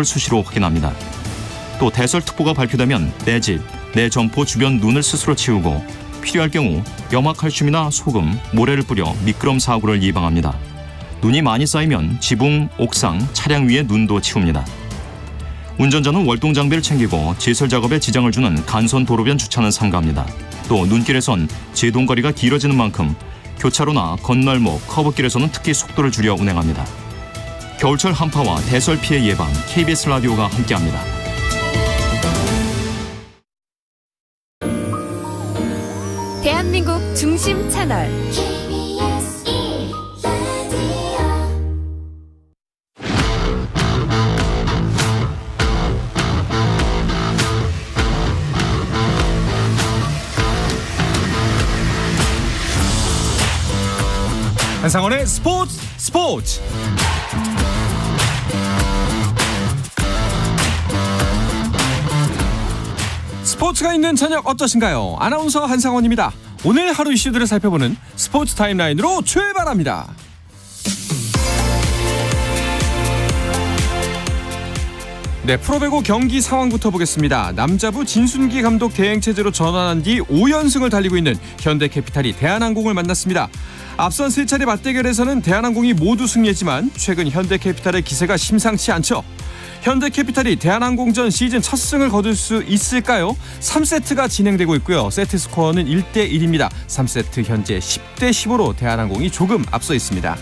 수시로 확인합니다. 또 대설특보가 발표되면 내 집, 내 점포 주변 눈을 스스로 치우고 필요할 경우 염화칼슘이나 소금, 모래를 뿌려 미끄럼 사고를 예방합니다. 눈이 많이 쌓이면 지붕, 옥상, 차량 위에 눈도 치웁니다. 운전자는 월동 장비를 챙기고 제설 작업에 지장을 주는 간선 도로변 주차는 삼가합니다. 또 눈길에선 제동거리가 길어지는 만큼 교차로나 건널목, 커브길에서는 특히 속도를 줄여 운행합니다. 겨울철 한파와 대설 피해 예방, KBS 라디오가 함께합니다. 대한민국 중심 채널 한상원의 스포츠. 스포츠가 있는 저녁 어떠신가요? 아나운서 한상원입니다. 오늘 하루 이슈들을 살펴보는 스포츠 타임라인으로 출발합니다. 네, 프로배구 경기 상황부터 보겠습니다. 남자부 진순기 감독 대행체제로 전환한 뒤 5연승을 달리고 있는 현대캐피탈이 대한항공을 만났습니다. 앞선 세 차례 맞대결에서는 대한항공이 모두 승리했지만 최근 현대캐피탈의 기세가 심상치 않죠. 현대캐피탈이 대한항공전 시즌 첫 승을 거둘 수 있을까요? 3세트가 진행되고 있고요. 세트 스코어는 1대1입니다. 3세트 현재 10대15로 대한항공이 조금 앞서 있습니다.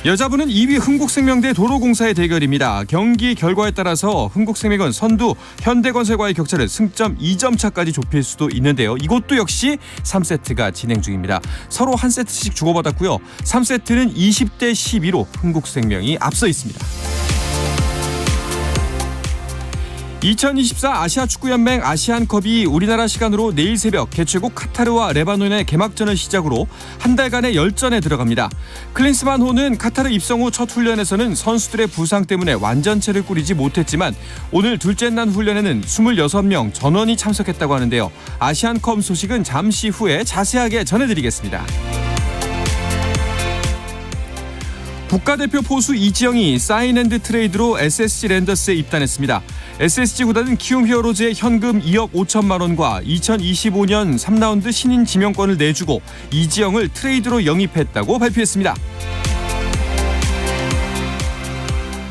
여자부는 2위 흥국생명 대 도로공사의 대결입니다. 경기 결과에 따라서 흥국생명은 선두 현대건설과의 격차를 승점 2점 차까지 좁힐 수도 있는데요. 이것도 역시 3세트가 진행 중입니다. 서로 한 세트씩 주고받았고요. 3세트는 20대12로 흥국생명이 앞서 있습니다. 2024 아시아축구연맹 아시안컵이 우리나라 시간으로 내일 새벽 개최국 카타르와 레바논의 개막전을 시작으로 한 달간의 열전에 들어갑니다. 클린스만 호는 카타르 입성 후 첫 훈련에서는 선수들의 부상 때문에 완전체를 꾸리지 못했지만 오늘 둘째 날 훈련에는 26명 전원이 참석했다고 하는데요. 아시안컵 소식은 잠시 후에 자세하게 전해드리겠습니다. 국가대표 포수 이지영이 사인앤드 트레이드로 SSG 랜더스에 입단했습니다. SSG 구단은 키움 히어로즈에 현금 2억 5천만 원과 2025년 3라운드 신인 지명권을 내주고 이지영을 트레이드로 영입했다고 발표했습니다.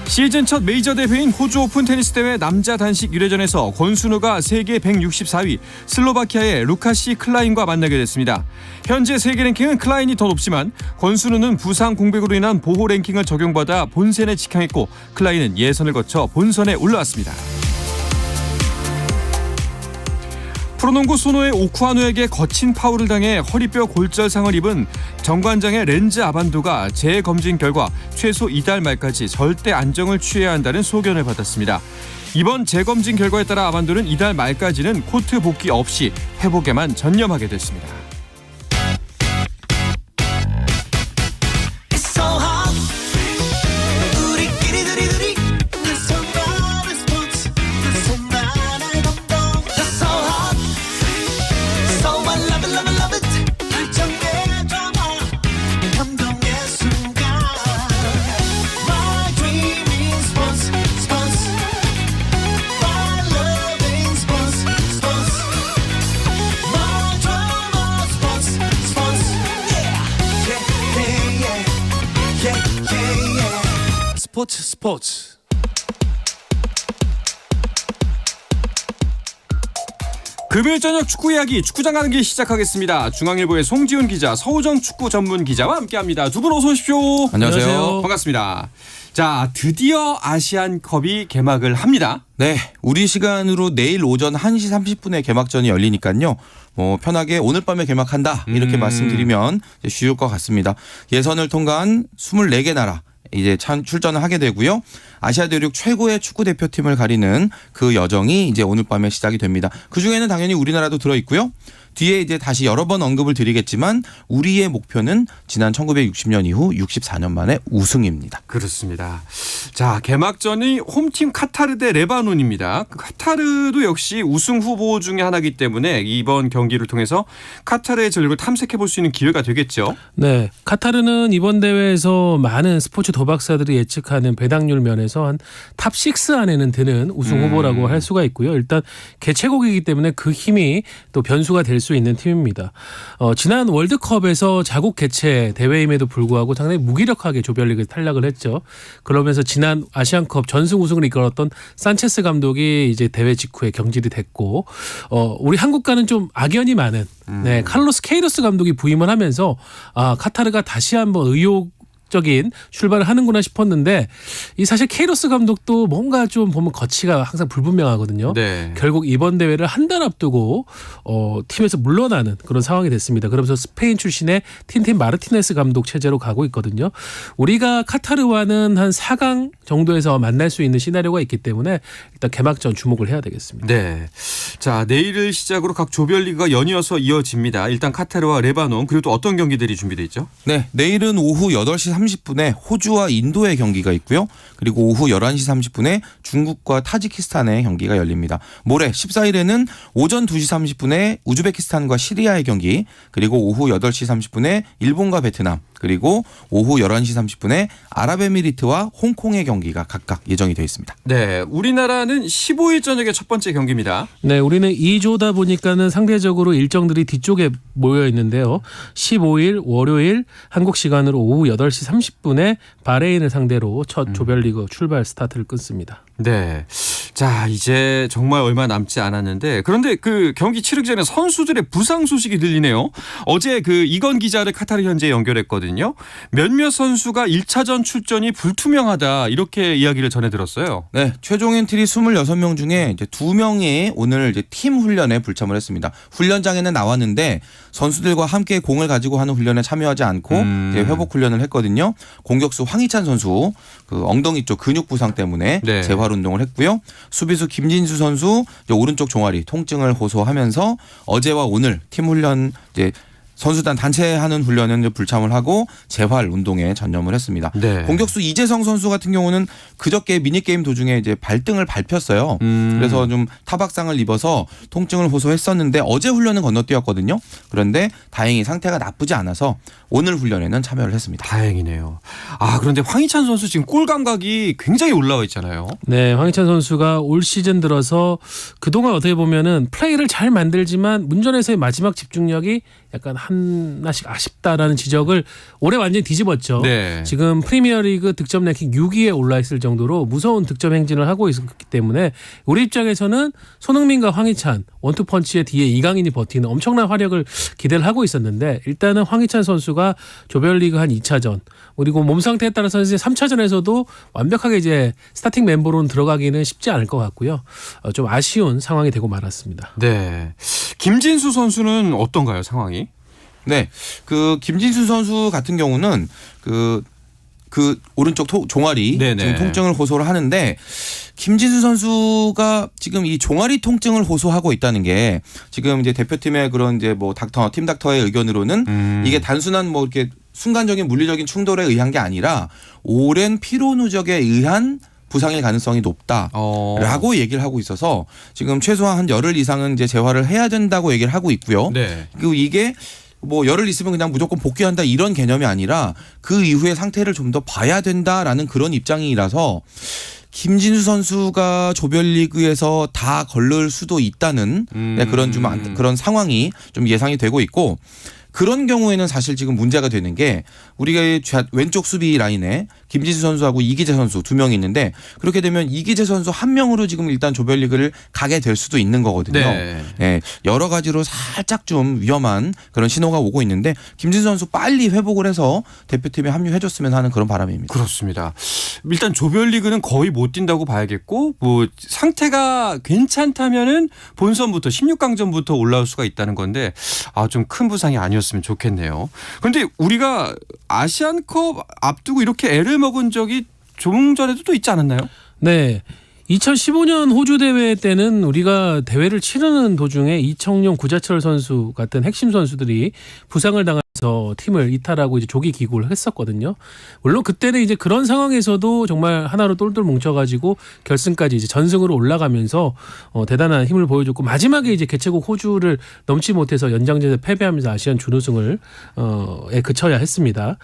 시즌 첫 메이저 대회인 호주 오픈 테니스 대회 남자 단식 유례전에서 권순우가 세계 164위 슬로바키아의 루카시 클라인과 만나게 됐습니다. 현재 세계 랭킹은 클라인이 더 높지만 권순우는 부상 공백으로 인한 보호 랭킹을 적용받아 본선에 직행했고 클라인은 예선을 거쳐 본선에 올라왔습니다. 프로농구 소노의 오쿠아노에게 거친 파울을 당해 허리뼈 골절상을 입은 정관장의 렌즈 아반도가 재검진 결과 최소 이달 말까지 절대 안정을 취해야 한다는 소견을 받았습니다. 이번 재검진 결과에 따라 아반도는 이달 말까지는 코트 복귀 없이 회복에만 전념하게 됐습니다. 스포츠. 금요일 저녁 축구 이야기 축구장 가는 길 시작하겠습니다. 중앙일보의 송지훈 기자, 서우정 축구 전문 기자와 함께합니다. 두 분 어서 오십시오. 안녕하세요. 반갑습니다. 자, 드디어 아시안컵이 개막을 합니다. 네, 우리 시간으로 내일 오전 1시 30분에 개막전이 열리니까요. 편하게 오늘 밤에 개막한다 이렇게 말씀드리면 쉬울 것 같습니다. 예선을 통과한 24개 나라 이제 출전을 하게 되고요. 아시아 대륙 최고의 축구 대표팀을 가리는 그 여정이 이제 오늘 밤에 시작이 됩니다. 그 중에는 당연히 우리나라도 들어 있고요. 뒤에 이제 다시 여러 번 언급을 드리겠지만 우리의 목표는 지난 1960년 이후 64년 만에 우승입니다. 그렇습니다. 자, 개막전이 홈팀 카타르 대 레바논입니다. 카타르도 역시 우승 후보 중에 하나이기 때문에 이번 경기를 통해서 카타르의 전력을 탐색해 볼 수 있는 기회가 되겠죠. 네, 카타르는 이번 대회에서 많은 스포츠 도박사들이 예측하는 배당률 면에서 한 탑 6 안에는 드는 우승 후보라고 할 수가 있고요. 일단 개최국이기 때문에 그 힘이 또 변수가 될 수 있는 팀입니다. 지난 월드컵에서 자국 개최 대회임에도 불구하고 상당히 무기력하게 조별리그 탈락을 했죠. 그러면서 지난 아시안컵 전승 우승을 이끌었던 산체스 감독이 이제 대회 직후에 경질이 됐고, 우리 한국과는 좀 악연이 많은 네, 칼로스 케이로스 감독이 부임을 하면서 카타르가 다시 한번 의욕적인 출발을 하는구나 싶었는데, 이 사실 케이로스 감독도 뭔가 좀 보면 거치가 항상 불분명하거든요. 네. 결국 이번 대회를 한 달 앞두고 팀에서 물러나는 그런 상황이 됐습니다. 그러면서 스페인 출신의 틴틴 마르티네스 감독 체제로 가고 있거든요. 우리가 카타르와는 한 4강 정도에서 만날 수 있는 시나리오가 있기 때문에 일단 개막전 주목을 해야 되겠습니다. 네. 자, 내일을 시작으로 각 조별리그가 연이어서 이어집니다. 일단 카타르와 레바논, 그리고 또 어떤 경기들이 준비되어 있죠? 네, 내일은 오후 8시 30분에 호주와 인도의 경기가 있고요. 그리고 오후 11시 30분에 중국과 타지키스탄의 경기가 열립니다. 모레 14일에는 오전 2시 30분에 우즈베키스탄과 시리아의 경기, 그리고 오후 8시 30분에 일본과 베트남, 그리고 오후 11시 30분에 아랍에미리트와 홍콩의 경기가 각각 예정이 되어 있습니다. 네, 우리나라는 15일 저녁에 첫 번째 경기입니다. 네, 우리는 2조다 보니까는 상대적으로 일정들이 뒤쪽에 모여 있는데요. 15일 월요일 한국 시간으로 오후 8시 30분에 바레인을 상대로 첫 조별리그 출발 스타트를 끊습니다. 네. 자, 이제 정말 얼마 남지 않았는데, 그런데 그 경기 치르기 전에 선수들의 부상 소식이 들리네요. 어제 그 이건 기자를 카타르 현지에 연결했거든요. 몇몇 선수가 1차전 출전이 불투명하다, 이렇게 이야기를 전해 들었어요. 네, 최종 엔트리 26명 중에 이제 2명이 오늘 이제 팀 훈련에 불참을 했습니다. 훈련장에는 나왔는데 선수들과 함께 공을 가지고 하는 훈련에 참여하지 않고 이제 회복 훈련을 했거든요. 공격수 황희찬 선수 그 엉덩이 쪽 근육 부상 때문에 네. 재활 운동을 했고요. 수비수 김진수 선수 이제 오른쪽 종아리 통증을 호소하면서 어제와 오늘 팀 훈련 이제 선수단 단체 하는 훈련은 이제 불참을 하고 재활 운동에 전념을 했습니다. 네. 공격수 이재성 선수 같은 경우는 그저께 미니게임 도중에 이제 발등을 밟혔어요. 그래서 좀 타박상을 입어서 통증을 호소했었는데 어제 훈련은 건너뛰었거든요. 그런데 다행히 상태가 나쁘지 않아서 오늘 훈련에는 참여를 했습니다. 다행이네요. 그런데 황희찬 선수 지금 골 감각이 굉장히 올라와 있잖아요. 네, 황희찬 선수가 올 시즌 들어서 그동안 어떻게 보면은 플레이를 잘 만들지만 문전에서의 마지막 집중력이 약간 하나씩 아쉽다라는 지적을 올해 완전히 뒤집었죠. 네. 지금 프리미어리그 득점 랭킹 6위에 올라 있을 정도로 무서운 득점 행진을 하고 있었기 때문에 우리 입장에서는 손흥민과 황희찬 원투펀치의 뒤에 이강인이 버티는 엄청난 활약을 기대를 하고 있었는데, 일단은 황희찬 선수가 조별리그 한 2차전 그리고 몸 상태에 따라서 이제 3차전에서도 완벽하게 이제 스타팅 멤버로는 들어가기는 쉽지 않을 것 같고요. 좀 아쉬운 상황이 되고 말았습니다. 네. 김진수 선수는 어떤가요, 상황이? 네, 그 김진수 선수 같은 경우는 그 오른쪽 종아리 지금 통증을 호소를 하는데, 김진수 선수가 지금 이 종아리 통증을 호소하고 있다는 게 지금 이제 대표팀의 그런 이제 뭐 팀 닥터의 의견으로는 이게 단순한 뭐 이렇게 순간적인 물리적인 충돌에 의한 게 아니라 오랜 피로 누적에 의한 부상일 가능성이 높다라고 얘기를 하고 있어서 지금 최소한 한 열흘 이상은 이제 재활을 해야 된다고 얘기를 하고 있고요. 네. 그리고 이게 뭐 열흘 있으면 그냥 무조건 복귀한다 이런 개념이 아니라 그 이후의 상태를 좀 더 봐야 된다라는 그런 입장이라서 김진수 선수가 조별리그에서 다 걸릴 수도 있다는 그런 상황이 좀 예상이 되고 있고, 그런 경우에는 사실 지금 문제가 되는 게 우리가 왼쪽 수비 라인에 김진수 선수하고 이기재 선수 2명이 있는데, 그렇게 되면 이기재 선수 1명으로 지금 일단 조별리그를 가게 될 수도 있는 거거든요. 네. 네, 여러 가지로 살짝 좀 위험한 그런 신호가 오고 있는데 김진수 선수 빨리 회복을 해서 대표팀에 합류해줬으면 하는 그런 바람입니다. 그렇습니다. 일단 조별리그는 거의 못 뛴다고 봐야겠고, 뭐 상태가 괜찮다면은 본선부터 16강전부터 올라올 수가 있다는 건데 좀 큰 부상이 아니었으면 좋겠네요. 그런데 우리가 아시안컵 앞두고 이렇게 애를 먹은 적이 좀 전에도 또 있지 않았나요? 네. 2015년 호주 대회 때는 우리가 대회를 치르는 도중에 이청용, 구자철 선수 같은 핵심 선수들이 부상을 당해서 팀을 이탈하고 이제 조기 귀국을 했었거든요. 물론 그때는 이제 그런 상황에서도 정말 하나로 똘똘 뭉쳐가지고 결승까지 이제 전승으로 올라가면서 대단한 힘을 보여줬고 마지막에 이제 개최국 호주를 넘지 못해서 연장전에 패배하면서 아시안 준우승을 그쳐야 했습니다.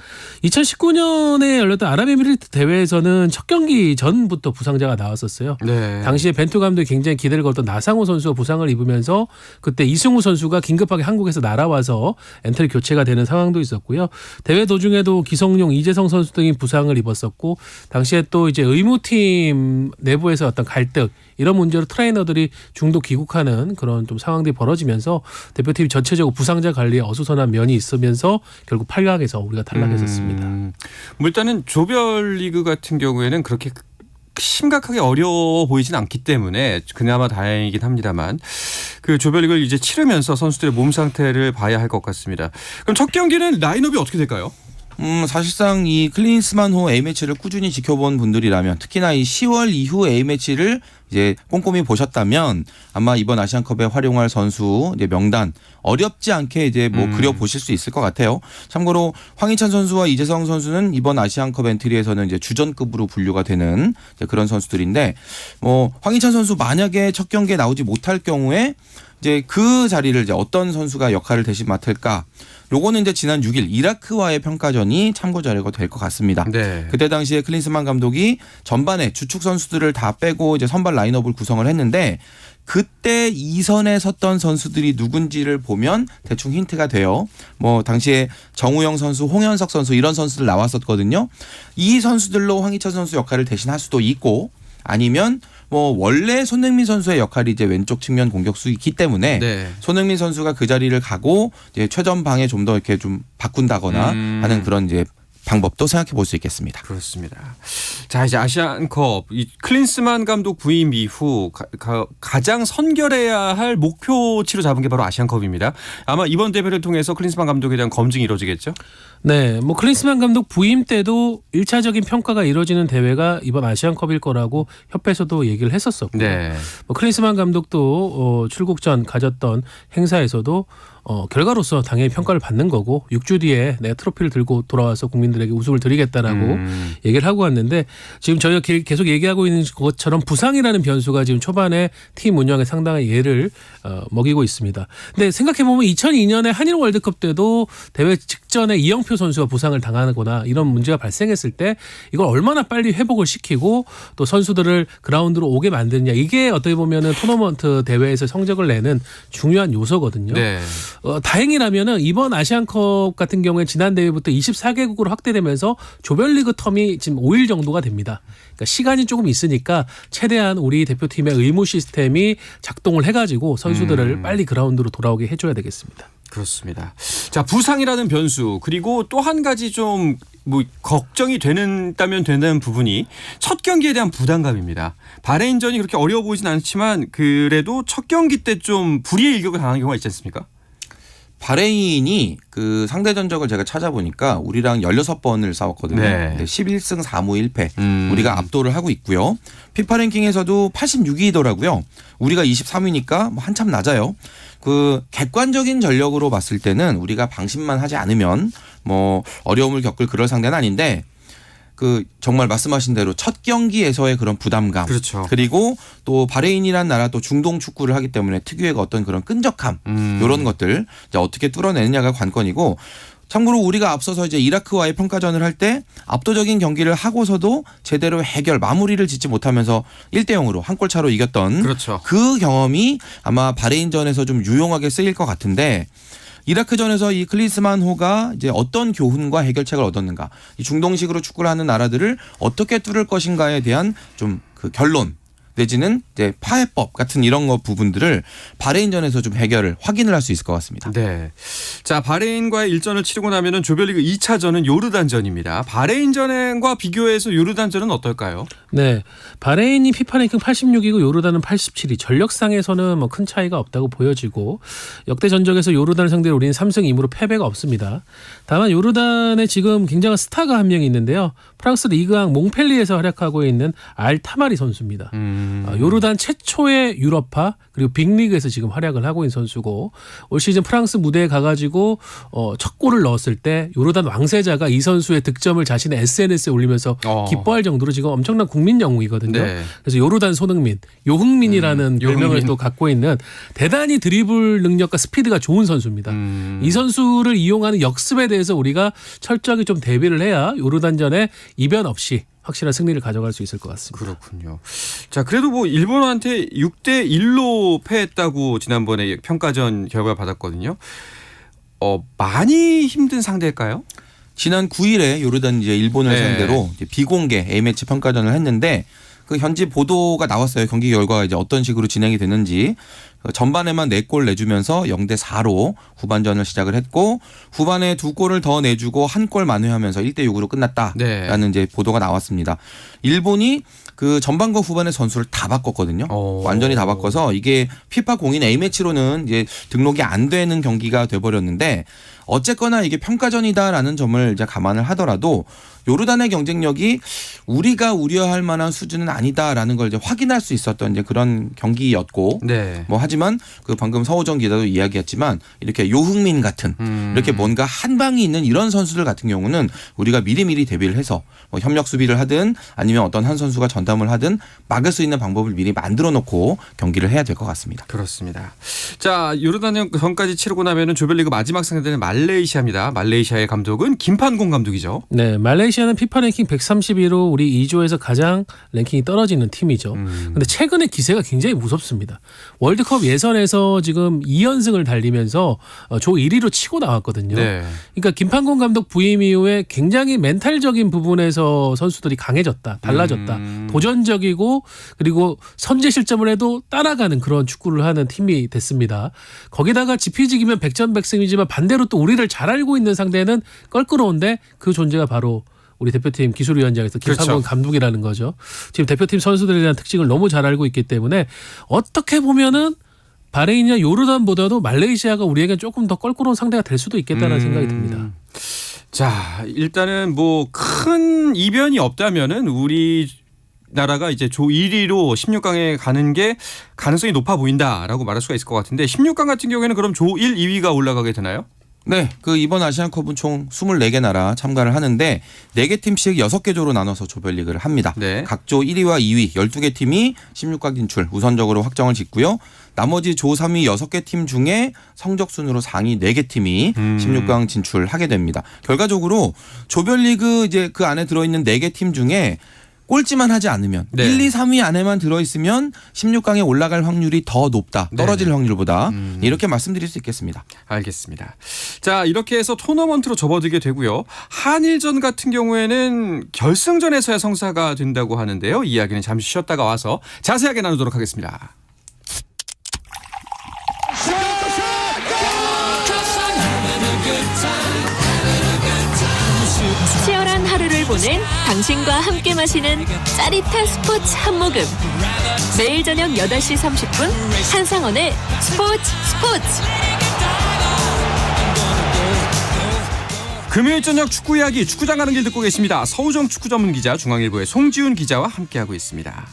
2019년에 열렸던 아랍에미리트 대회에서는 첫 경기 전부터 부상자가 나왔었어요. 네. 당시에 벤투 감독이 굉장히 기대를 걸던 나상호 선수가 부상을 입으면서 그때 이승우 선수가 긴급하게 한국에서 날아와서 엔트리 교체가 되는 상황도 있었고요. 대회 도중에도 기성용, 이재성 선수 등이 부상을 입었었고 당시에 또 이제 의무팀 내부에서 어떤 갈등 이런 문제로 트레이너들이 중도 귀국하는 그런 좀 상황들이 벌어지면서 대표팀 전체적으로 부상자 관리에 어수선한 면이 있으면서 결국 8강에서 우리가 탈락했었습니다. 뭐 일단은 조별리그 같은 경우에는 그렇게 심각하게 어려워 보이진 않기 때문에 그나마 다행이긴 합니다만 그 조별리그를 이제 치르면서 선수들의 몸 상태를 봐야 할 것 같습니다. 그럼 첫 경기는 라인업이 어떻게 될까요? 사실상 이 클린스만호 A매치를 꾸준히 지켜본 분들이라면 특히나 이 10월 이후 A매치를 이제 꼼꼼히 보셨다면 아마 이번 아시안컵에 활용할 선수 이제 명단 어렵지 않게 이제 뭐 그려보실 수 있을 것 같아요. 참고로 황희찬 선수와 이재성 선수는 이번 아시안컵 엔트리에서는 이제 주전급으로 분류가 되는 이제 그런 선수들인데 뭐 황희찬 선수 만약에 첫 경기에 나오지 못할 경우에 이제 그 자리를 이제 어떤 선수가 역할을 대신 맡을까? 요거는 이제 지난 6일 이라크와의 평가전이 참고 자료가 될 것 같습니다. 네. 그때 당시에 클린스만 감독이 전반에 주축 선수들을 다 빼고 이제 선발 라인업을 구성을 했는데 그때 2선에 섰던 선수들이 누군지를 보면 대충 힌트가 돼요. 뭐 당시에 정우영 선수, 홍현석 선수 이런 선수들 나왔었거든요. 이 선수들로 황희찬 선수 역할을 대신할 수도 있고 아니면 뭐 원래 손흥민 선수의 역할이 이제 왼쪽 측면 공격수이기 때문에 네. 손흥민 선수가 그 자리를 가고 이제 최전방에 좀 더 이렇게 좀 바꾼다거나 하는 그런 이제 방법도 생각해 볼 수 있겠습니다. 그렇습니다. 자 이제 아시안컵 이 클린스만 감독 부임 이후 가장 선결해야 할 목표치로 잡은 게 바로 아시안컵입니다. 아마 이번 대회를 통해서 클린스만 감독에 대한 검증이 이루어지겠죠? 네, 뭐 클린스만 감독 부임 때도 1차적인 평가가 이루어지는 대회가 이번 아시안컵일 거라고 협회에서도 얘기를 했었었고, 네. 뭐 클린스만 감독도 출국 전 가졌던 행사에서도 결과로서 당연히 평가를 받는 거고 6주 뒤에 내가 트로피를 들고 돌아와서 국민들에게 우승을 드리겠다라고 얘기를 하고 왔는데 지금 저희가 계속 얘기하고 있는 것처럼 부상이라는 변수가 지금 초반에 팀 운영에 상당한 예를 먹이고 있습니다. 근데 생각해보면 2002년에 한일 월드컵 때도 대회 직전에 이영표 선수가 부상을 당하거나 이런 문제가 발생했을 때 이걸 얼마나 빨리 회복을 시키고 또 선수들을 그라운드로 오게 만드느냐 이게 어떻게 보면은 토너먼트 대회에서 성적을 내는 중요한 요소거든요. 네. 다행이라면은 이번 아시안컵 같은 경우에 지난 대회부터 24개국으로 확대되면서 조별리그 텀이 지금 5일 정도가 됩니다. 그러니까 시간이 조금 있으니까 최대한 우리 대표팀의 의무 시스템이 작동을 해가지고 선수들을 빨리 그라운드로 돌아오게 해줘야 되겠습니다. 그렇습니다. 자 부상이라는 변수 그리고 또 한 가지 좀 뭐 걱정이 된다면 되는 부분이 첫 경기에 대한 부담감입니다. 바레인전이 그렇게 어려워 보이진 않지만 그래도 첫 경기 때 좀 불의의 일격을 당하는 경우가 있지 않습니까? 바레인이 그 상대 전적을 제가 찾아보니까 우리랑 16번을 싸웠거든요. 네. 11승 4무 1패. 우리가 압도를 하고 있고요. 피파 랭킹에서도 86위더라고요. 우리가 23위니까 뭐 한참 낮아요. 그 객관적인 전력으로 봤을 때는 우리가 방심만 하지 않으면 뭐 어려움을 겪을 그럴 상대는 아닌데 그 정말 말씀하신 대로 첫 경기에서의 그런 부담감, 그렇죠. 그리고 또 바레인이라는 나라 또 중동 축구를 하기 때문에 특유의 어떤 그런 끈적함 이런 것들 이제 어떻게 뚫어내느냐가 관건이고. 참고로 우리가 앞서서 이제 이라크와의 평가전을 할 때 압도적인 경기를 하고서도 제대로 해결 마무리를 짓지 못하면서 1대0으로 한 골 차로 이겼던 그렇죠. 그 경험이 아마 바레인전에서 좀 유용하게 쓰일 것 같은데 이라크전에서 이 클린스만호가 이제 어떤 교훈과 해결책을 얻었는가, 이 중동식으로 축구를 하는 나라들을 어떻게 뚫을 것인가에 대한 좀 그 결론 내지는 이제 파해법 같은 이런 거 부분들을 바레인전에서 좀 해결을 확인을 할 수 있을 것 같습니다. 네. 자, 바레인과의 일전을 치르고 나면은 조별리그 2차전은 요르단전입니다. 바레인전과 비교해서 요르단전은 어떨까요? 네, 바레인이 피파 랭킹 86위고 요르단은 87위. 전력상에서는 뭐 큰 차이가 없다고 보여지고 역대 전적에서 요르단을 상대로 우리는 3승 2무로 패배가 없습니다. 다만 요르단에 지금 굉장한 스타가 한 명이 있는데요. 프랑스 리그왕 몽펠리에서 활약하고 있는 알 타마리 선수입니다. 요르단 최초의 유럽파 그리고 빅리그에서 지금 활약을 하고 있는 선수고 올 시즌 프랑스 무대에 가가지고 첫 골을 넣었을 때 요르단 왕세자가 이 선수의 득점을 자신의 SNS에 올리면서 기뻐할 정도로 지금 엄청난 국민 영웅이거든요. 네. 그래서 요르단 손흥민, 요흥민이라는 별명을 요흥민. 또 갖고 있는 대단히 드리블 능력과 스피드가 좋은 선수입니다. 이 선수를 이용하는 역습에 대해서 우리가 철저하게 좀 대비를 해야 요르단전에 이변 없이 확실한 승리를 가져갈 수 있을 것 같습니다. 그렇군요. 자, 그래도 뭐 일본한테 6대 1로 패했다고 지난번에 평가전 결과 받았거든요. 많이 힘든 상대일까요? 지난 9일에 요르단 이제 일본을 네. 상대로 이제 비공개 A매치 평가전을 했는데 그 현지 보도가 나왔어요. 경기 결과가 이제 어떤 식으로 진행이 됐는지. 전반에만 4골 내주면서 0대 4로 후반전을 시작을 했고 후반에 2골을 더 내주고 1골 만회하면서 1대 6으로 끝났다라는 네. 이제 보도가 나왔습니다. 일본이 그 전반과 후반의 선수를 다 바꿨거든요. 완전히 다 바꿔서 이게 피파 공인 A매치로는 이제 등록이 안 되는 경기가 돼버렸는데 어쨌거나 이게 평가전이다라는 점을 이제 감안을 하더라도 요르단의 경쟁력이 우리가 우려할 만한 수준은 아니다라는 걸 이제 확인할 수 있었던 이제 그런 경기였고 네. 뭐 하지만 그 방금 서호정 기자도 이야기했지만 이렇게 요흥민 같은 이렇게 뭔가 한 방이 있는 이런 선수들 같은 경우는 우리가 미리미리 대비를 해서 뭐 협력 수비를 하든 아니면 어떤 한 선수가 전담을 하든 막을 수 있는 방법을 미리 만들어 놓고 경기를 해야 될 것 같습니다. 그렇습니다. 자, 요르단전까지 치르고 나면은 조별리그 마지막 상대는 말레이시아입니다. 말레이시아의 감독은 김판공 감독이죠. 네, 말레이시아는 피파 랭킹 131로 우리 2조에서 가장 랭킹이 떨어지는 팀이죠. 근데 최근에 기세가 굉장히 무섭습니다. 월드컵 예선에서 지금 2연승을 달리면서 조 1위로 치고 나왔거든요. 네. 그러니까 김판공 감독 부임 이후에 굉장히 멘탈적인 부분에서 선수들이 강해졌다, 달라졌다, 도전적이고 그리고 선제 실점을 해도 따라가는 그런 축구를 하는 팀이 됐습니다. 거기다가 지피지기면 백전백승이지만 반대로 또 우리를 잘 알고 있는 상대는 껄끄러운데 그 존재가 바로 우리 대표팀 기술위원장에서 김판공 그렇죠. 감독이라는 거죠. 지금 대표팀 선수들에 대한 특징을 너무 잘 알고 있기 때문에 어떻게 보면은 바레인이나 요르단보다도 말레이시아가 우리에게 조금 더 껄끄러운 상대가 될 수도 있겠다는 생각이 듭니다. 자, 일단은 뭐 큰 이변이 없다면은 우리 나라가 이제 조 1위로 16강에 가는 게 가능성이 높아 보인다라고 말할 수가 있을 것 같은데 16강 같은 경우에는 그럼 조 1, 2위가 올라가게 되나요? 네, 그 이번 아시안컵은 총 24개 나라 참가를 하는데 4개 팀씩 6개 조로 나눠서 조별리그를 합니다. 네. 각 조 1위와 2위 12개 팀이 16강 진출 우선적으로 확정을 짓고요. 나머지 조 3위 6개 팀 중에 성적 순으로 상위 4개 팀이 16강 진출하게 됩니다. 결과적으로 조별리그 이제 그 안에 들어있는 4개 팀 중에 꼴찌만 하지 않으면 네. 1, 2, 3위 안에만 들어있으면 16강에 올라갈 확률이 더 높다. 떨어질 확률보다 이렇게 말씀드릴 수 있겠습니다. 알겠습니다. 자, 이렇게 해서 토너먼트로 접어들게 되고요. 한일전 같은 경우에는 결승전에서야 성사가 된다고 하는데요. 이야기는 잠시 쉬었다가 와서 자세하게 나누도록 하겠습니다. 치열한 하루를 보낸 당신과 함께 마시는 짜릿한 스포츠 한 모금. 매일 저녁 8시 30분 한상원의 스포츠. 금요일 저녁 축구 이야기 축구장 가는 길 듣고 계십니다. 서우정 축구 전문 기자 중앙일보의 송지훈 기자와 함께하고 있습니다.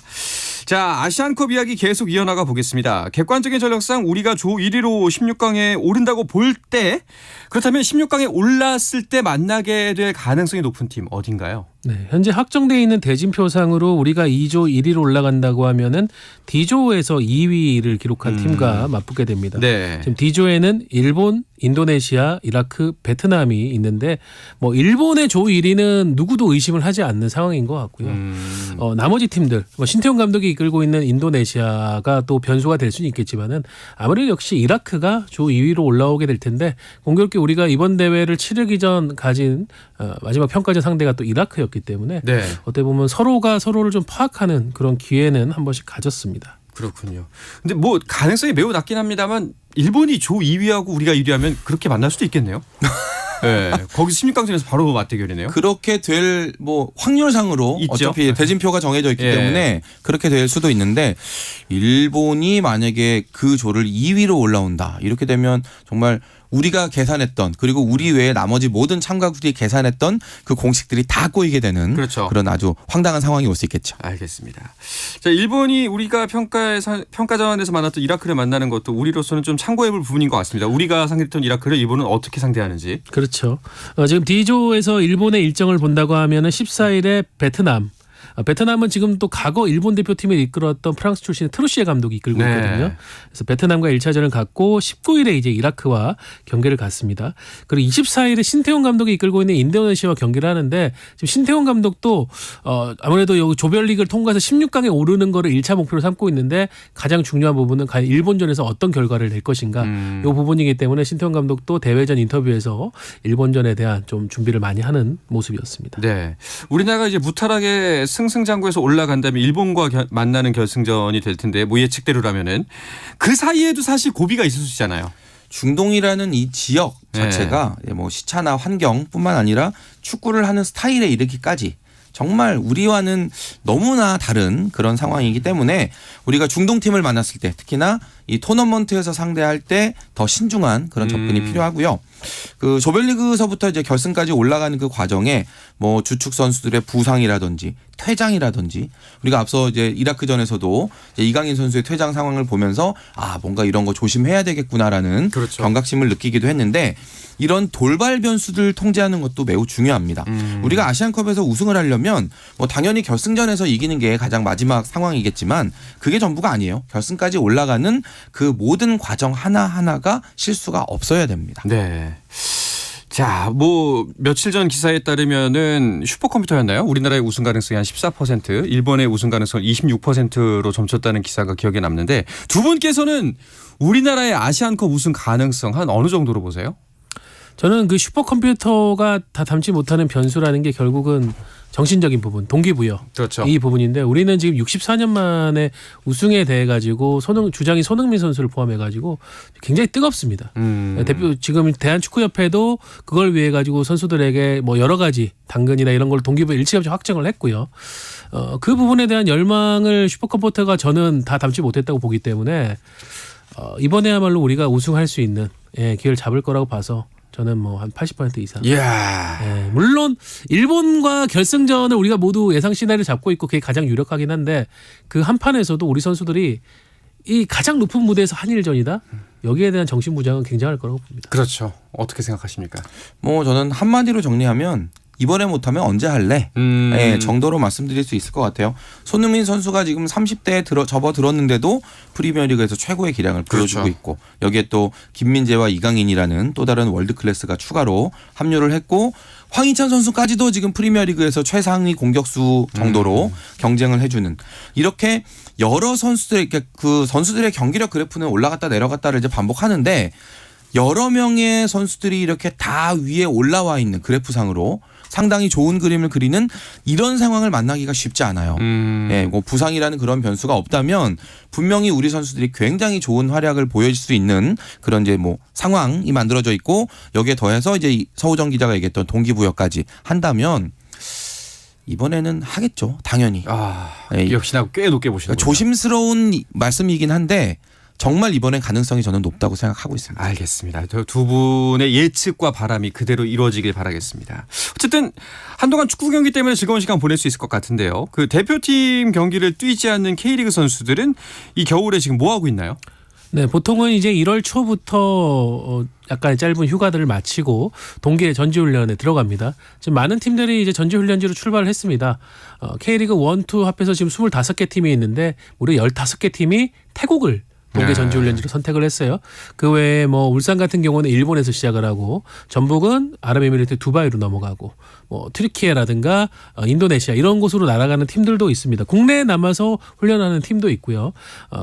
자, 아시안컵 이야기 계속 이어나가 보겠습니다. 객관적인 전력상 우리가 조 1위로 16강에 오른다고 볼 때 그렇다면 16강에 올랐을 때 만나게 될 가능성이 높은 팀 어딘가요? 네, 현재 확정되어 있는 대진표상으로 우리가 2조 1위로 올라간다고 하면은 D조에서 2위를 기록한 팀과 맞붙게 됩니다. 네. 지금 D조에는 일본, 인도네시아, 이라크, 베트남이 있는데 뭐 일본의 조 1위는 누구도 의심을 하지 않는 상황인 것 같고요. 나머지 팀들, 뭐 신태용 감독이 이끌고 있는 인도네시아가 또 변수가 될 수는 있겠지만은 아무래도 역시 이라크가 조 2위로 올라오게 될 텐데 공교롭게 우리가 이번 대회를 치르기 전 가진 마지막 평가전 상대가 또 이라크였기 때문에 네. 어떻게 보면 서로가 서로를 좀 파악하는 그런 기회는 한 번씩 가졌습니다. 그렇군요. 근데 뭐 가능성이 매우 낮긴 합니다만 일본이 조 2위하고 우리가 1위하면 그렇게 만날 수도 있겠네요. 네, 거기서 16강전에서 바로 맞대결이네요. 그렇게 될 뭐 확률상으로 있죠. 어차피 대진표가 정해져 있기 예. 때문에 그렇게 될 수도 있는데 일본이 만약에 그 조를 2위로 올라온다 이렇게 되면 정말 우리가 계산했던 그리고 우리 외에 나머지 모든 참가국들이 계산했던 그 공식들이 다 꼬이게 되는 그렇죠. 그런 아주 황당한 상황이 올 수 있겠죠. 알겠습니다. 자, 일본이 우리가 평가전에서 만났던 이라크를 만나는 것도 우리로서는 좀 참고해볼 부분인 것 같습니다. 우리가 상대했던 이라크를 일본은 어떻게 상대하는지. 그렇죠. 지금 D조에서 일본의 일정을 본다고 하면은 14일에 베트남. 베트남은 지금 또 과거 일본 대표팀을 이끌었던 프랑스 출신의 트루시에 감독이 이끌고 네. 있거든요. 그래서 베트남과 1차전을 갖고 19일에 이제 이라크와 경기를 갖습니다. 그리고 24일에 신태용 감독이 이끌고 있는 인도네시아와 경기를 하는데 지금 신태용 감독도 아무래도 여기 조별리그를 통과해서 16강에 오르는 거를 1차 목표로 삼고 있는데 가장 중요한 부분은 과연 일본전에서 어떤 결과를 낼 것인가 이 부분이기 때문에 신태용 감독도 대회전 인터뷰에서 일본전에 대한 좀 준비를 많이 하는 모습이었습니다. 네, 우리나라가 이제 무탈하게 승승장구에서 올라간다면 일본과 만나는 결승전이 될 텐데 뭐 예측대로라면은 그 사이에도 사실 고비가 있을 수 있잖아요. 중동이라는 이 지역 자체가 뭐 시차나 환경뿐만 아니라 축구를 하는 스타일에 이르기까지 정말 우리와는 너무나 다른 그런 상황이기 때문에 우리가 중동팀을 만났을 때 특히나 이 토너먼트에서 상대할 때 더 신중한 그런 접근이 필요하고요. 그 조별리그서부터 이제 결승까지 올라가는 그 과정에 뭐 주축 선수들의 부상이라든지 퇴장이라든지 우리가 앞서 이제 이라크전에서도 이제 이강인 선수의 퇴장 상황을 보면서 아 뭔가 이런 거 조심해야 되겠구나라는 그렇죠. 경각심을 느끼기도 했는데 이런 돌발 변수들 통제하는 것도 매우 중요합니다. 우리가 아시안컵에서 우승을 하려면 뭐 당연히 결승전에서 이기는 게 가장 마지막 상황이겠지만 그게 전부가 아니에요. 결승까지 올라가는 그 모든 과정 하나하나가 실수가 없어야 됩니다. 네. 자, 뭐 며칠 전 기사에 따르면은 슈퍼컴퓨터였나요? 우리나라의 우승 가능성이 한 14%, 일본의 우승 가능성은 26%로 점쳤다는 기사가 기억에 남는데 두 분께서는 우리나라의 아시안컵 우승 가능성 한 어느 정도로 보세요? 저는 그 슈퍼컴퓨터가 다 담지 못하는 변수라는 게 결국은 정신적인 부분, 동기부여. 그렇죠. 이 부분인데 우리는 지금 64년 만에 우승에 대해 가지고 주장이 손흥민 선수를 포함해 가지고 굉장히 뜨겁습니다. 대표 지금 대한축구협회도 그걸 위해 가지고 선수들에게 뭐 여러 가지 당근이나 이런 걸 동기부여 일찌감치 확정을 했고요. 그 부분에 대한 열망을 슈퍼컴퓨터가 저는 다 담지 못했다고 보기 때문에 이번에야말로 우리가 우승할 수 있는 기회를 잡을 거라고 봐서 저는 뭐 한 80% 이상. 이야. 물론 일본과 결승전을 우리가 모두 예상 시나리오를 잡고 있고 그게 가장 유력하긴 한데 그 한 판에서도 우리 선수들이 이 가장 높은 무대에서 한일전이다. 여기에 대한 정신무장은 굉장할 거라고 봅니다. 그렇죠. 어떻게 생각하십니까? 뭐 저는 한마디로 정리하면 이번에 못하면 언제 할래? 정도로 말씀드릴 수 있을 것 같아요. 손흥민 선수가 지금 30대에 접어들었는데도 프리미어리그에서 최고의 기량을 보여주고 그렇죠. 있고 여기에 또 김민재와 이강인이라는 또 다른 월드클래스가 추가로 합류를 했고 황희찬 선수까지도 지금 프리미어리그에서 최상위 공격수 정도로 경쟁을 해주는 이렇게 여러 선수들의 그 선수들의 경기력 그래프는 올라갔다 내려갔다를 이제 반복하는데 여러 명의 선수들이 이렇게 다 위에 올라와 있는 그래프상으로 상당히 좋은 그림을 그리는 이런 상황을 만나기가 쉽지 않아요. 뭐 부상이라는 그런 변수가 없다면 분명히 우리 선수들이 굉장히 좋은 활약을 보여줄 수 있는 그런 이제 뭐 상황이 만들어져 있고 여기에 더해서 이제 서우정 기자가 얘기했던 동기부여까지 한다면 이번에는 하겠죠. 당연히. 역시나 꽤 높게 보시는 거죠. 조심스러운 말씀이긴 한데 정말 이번에 가능성이 저는 높다고 생각하고 있습니다. 알겠습니다. 두 분의 예측과 바람이 그대로 이루어지길 바라겠습니다. 어쨌든 한동안 축구 경기 때문에 즐거운 시간 보낼 수 있을 것 같은데요. 그 대표팀 경기를 뛰지 않는 K리그 선수들은 이 겨울에 지금 뭐 하고 있나요? 네, 보통은 이제 1월 초부터 약간 짧은 휴가들을 마치고 동계 전지훈련에 들어갑니다. 지금 많은 팀들이 이제 전지훈련지로 출발을 했습니다. K리그 1, 2 합해서 지금 25개 팀이 있는데 무려 15개 팀이 태국을 동계 전지훈련지로 선택을 했어요. 그 외에 뭐 울산 같은 경우는 일본에서 시작을 하고 전북은 아랍에미리트 두바이로 넘어가고 뭐 튀르키예라든가 인도네시아 이런 곳으로 날아가는 팀들도 있습니다. 국내에 남아서 훈련하는 팀도 있고요.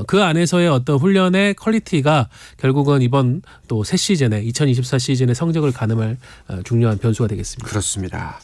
그 안에서의 어떤 훈련의 퀄리티가 결국은 이번 또 새 시즌에 2024 시즌의 성적을 가늠할 중요한 변수가 되겠습니다. 그렇습니다.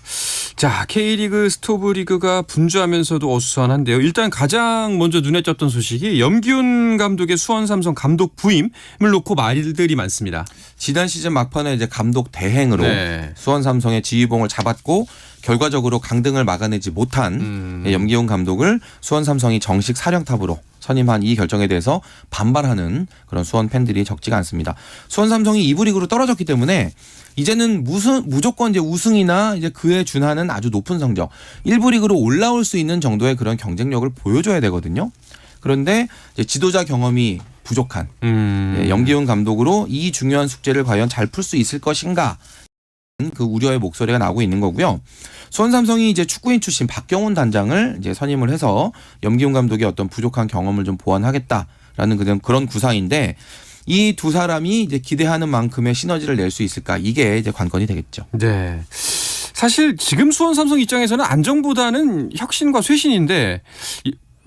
자, K리그 스토브리그가 분주하면서도 어수선한데요. 일단 가장 먼저 눈에 띄었던 소식이 염기훈 감독의 수원 수원 삼성 감독 부임을 놓고 말들이 많습니다. 지난 시즌 막판에 이제 감독 대행으로 네. 수원 삼성의 지휘봉을 잡았고 결과적으로 강등을 막아내지 못한 염기훈 감독을 수원 삼성이 정식 사령탑으로 선임한 이 결정에 대해서 반발하는 그런 수원 팬들이 적지가 않습니다. 수원 삼성이 2부 리그로 떨어졌기 때문에 이제는 무조건 이제 우승이나 이제 그에 준하는 아주 높은 성적, 1부 리그로 올라올 수 있는 정도의 그런 경쟁력을 보여줘야 되거든요. 그런데 이제 지도자 경험이 부족한 염기훈 감독으로 이 중요한 숙제를 과연 잘 풀 수 있을 것인가? 그 우려의 목소리가 나오고 있는 거고요. 수원 삼성이 이제 축구인 출신 박경훈 단장을 이제 선임을 해서 염기훈 감독의 어떤 부족한 경험을 좀 보완하겠다라는 그런 구상인데 이 두 사람이 이제 기대하는 만큼의 시너지를 낼 수 있을까? 이게 이제 관건이 되겠죠. 네. 사실 지금 수원 삼성 입장에서는 안정보다는 혁신과 쇄신인데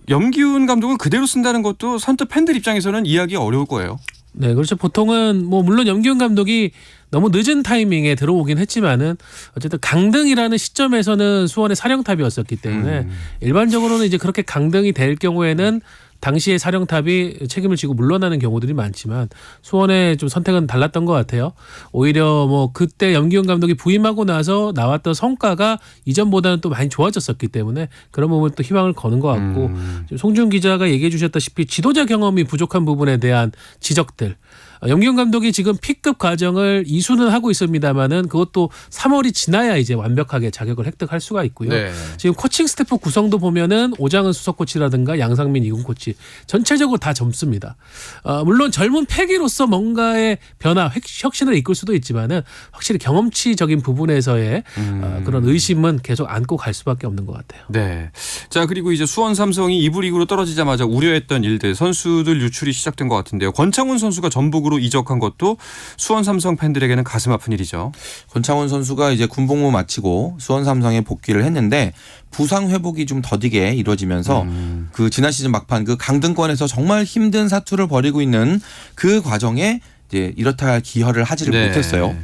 염기훈 감독을 그대로 쓴다는 것도 선뜻 팬들 입장에서는 이해하기 어려울 거예요. 네, 그렇죠. 보통은 뭐 물론 염기훈 감독이 너무 늦은 타이밍에 들어오긴 했지만은 어쨌든 강등이라는 시점에서는 수원의 사령탑이었었기 때문에 일반적으로는 이제 그렇게 강등이 될 경우에는 당시에 사령탑이 책임을 지고 물러나는 경우들이 많지만 수원의 좀 선택은 달랐던 것 같아요. 오히려 뭐 그때 염기훈 감독이 부임하고 나서 나왔던 성과가 이전보다는 또 많이 좋아졌었기 때문에 그런 부분에 또 희망을 거는 것 같고 지금 송준 기자가 얘기해 주셨다시피 지도자 경험이 부족한 부분에 대한 지적들. 염기훈 감독이 지금 P급 과정을 이수는 하고 있습니다만은 그것도 3월이 지나야 이제 완벽하게 자격을 획득할 수가 있고요. 네. 지금 코칭 스태프 구성도 보면은 오장은 수석 코치라든가 양상민 2군 코치 전체적으로 다 젊습니다. 물론 젊은 패기로서 뭔가의 변화, 혁신을 이끌 수도 있지만은 확실히 경험치적인 부분에서의 그런 의심은 계속 안고 갈 수밖에 없는 것 같아요. 네. 자, 그리고 이제 수원 삼성이 2부 리그로 떨어지자마자 우려했던 일들, 선수들 유출이 시작된 것 같은데요. 권창훈 선수가 전북으로 이적한 것도 수원 삼성 팬들에게는 가슴 아픈 일이죠. 권창훈 선수가 이제 군복무 마치고 수원 삼성에 복귀를 했는데 부상 회복이 좀 더디게 이루어지면서 그 지난 시즌 막판 그 강등권에서 정말 힘든 사투를 벌이고 있는 그 과정에 이제 이렇다 할 기여를 하지를 못했어요.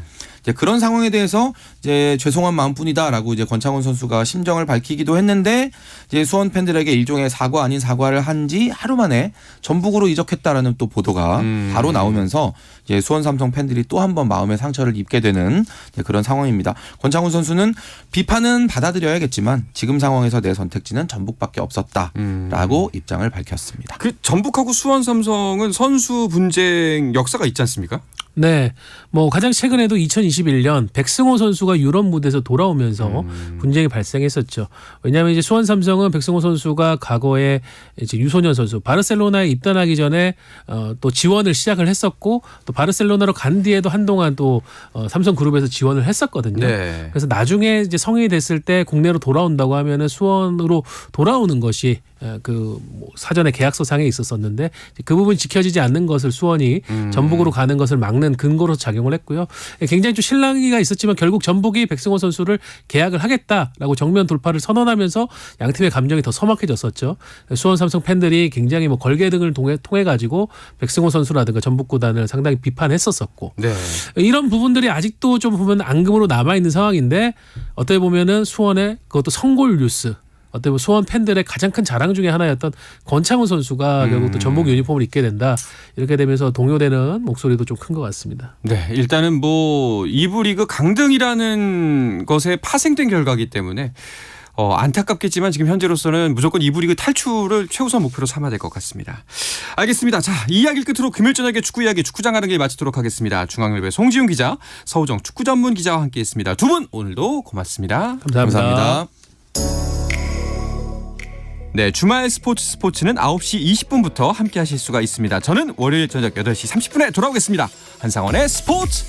이제 그런 상황에 대해서 이제 죄송한 마음뿐이다라고 이제 권창훈 선수가 심정을 밝히기도 했는데 이제 수원 팬들에게 일종의 사과 아닌 사과를 한 지 하루 만에 전북으로 이적했다라는 또 보도가 바로 나오면서 이제 수원 삼성 팬들이 또 한 번 마음의 상처를 입게 되는 그런 상황입니다. 권창훈 선수는 비판은 받아들여야겠지만 지금 상황에서 내 선택지는 전북밖에 없었다라고 입장을 밝혔습니다. 그 전북하고 수원 삼성은 선수 분쟁 역사가 있지 않습니까? 네, 뭐 가장 최근에도 2021년 백승호 선수가 유럽 무대에서 돌아오면서 분쟁이 발생했었죠. 왜냐하면 이제 수원 삼성은 백승호 선수가 과거에 이제 유소년 선수 바르셀로나에 입단하기 전에 또 지원을 시작을 했었고 또 바르셀로나로 간 뒤에도 한동안 또 삼성그룹에서 지원을 했었거든요. 네. 그래서 나중에 이제 성인이 됐을 때 국내로 돌아온다고 하면은 수원으로 돌아오는 것이 그 뭐 사전에 계약서상에 있었었는데 그 부분이 지켜지지 않는 것을 수원이 전북으로 가는 것을 막는 근거로 작용을 했고요. 굉장히 좀 실랑이가 있었지만 결국 전북이 백승호 선수를 계약을 하겠다라고 정면 돌파를 선언하면서 양 팀의 감정이 더 서먹해졌었죠. 수원 삼성 팬들이 굉장히 뭐 걸개 등을 통해 가지고 백승호 선수라든가 전북 구단을 상당히 비판했었었고 네. 이런 부분들이 아직도 좀 보면 앙금으로 남아 있는 상황인데 어떻게 보면은 수원의 그것도 성골 뉴스. 어떻게 보면 수원 팬들의 가장 큰 자랑 중에 하나였던 권창훈 선수가 결국 또 전북 유니폼을 입게 된다. 이렇게 되면서 동요되는 목소리도 좀 큰 것 같습니다. 네, 일단은 뭐 2부 리그 강등이라는 것에 파생된 결과이기 때문에 안타깝겠지만 지금 현재로서는 무조건 2부 리그 탈출을 최우선 목표로 삼아야 될 것 같습니다. 알겠습니다. 자, 이 이야기 끝으로 금요일 저녁에 축구 이야기 축구장 가는 길 마치도록 하겠습니다. 중앙일보의 송지훈 기자, 서우정 축구 전문 기자와 함께했습니다. 두 분 오늘도 고맙습니다. 감사합니다. 네, 주말 스포츠는 9시 20분부터 함께 하실 수가 있습니다. 저는 월요일 저녁 8시 30분에 돌아오겠습니다. 한상원의 스포츠.